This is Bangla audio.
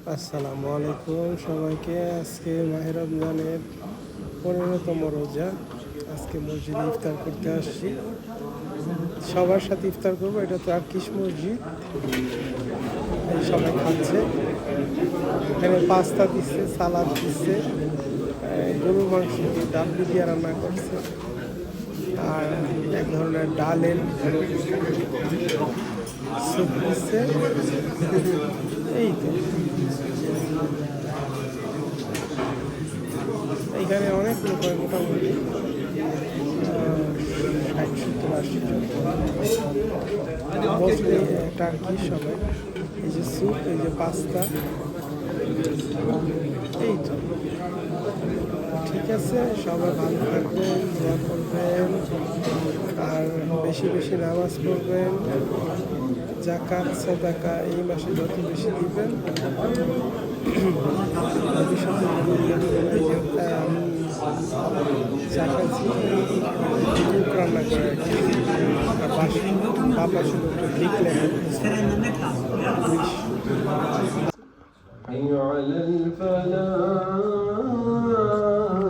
আসসালামু আলাইকুম সবাইকে। আজকে মাহে রমজানের 15তম রোজা। আজকে মসজিদে ইফতার করতে আসছি, সবার সাথে ইফতার করবো। এটা তো আরকিস মসজিদ, সবাই খাচ্ছে। এখানে পাস্তা দিচ্ছে, সালাদ দিচ্ছে, গরুর মাংস দিয়ে ডাবলি দিয়ে রান্না করছে, আর এক ধরনের ডালের স্যুপ দিচ্ছে। এই তো এইখানে অনেক লোক হয়, মোটামুটি 60-70-80 জন। মোস্টলি টার্কি সবাই। এই যে স্যুপ, এই যে পাস্তা, এই তো ঠিক আছে। সবাই ভালো থাকবেন, দোয়া করবেন, আর বেশি বেশি নামাজ পড়বেন। যাকাত সাদাকা এই মাসে যত বেশি দিবেন, ভবিষ্যতে আমি চাকাচ্ছি রান্না করে আর কি। আর বাবা শুধু একটু লিখলেন حي على الفلاح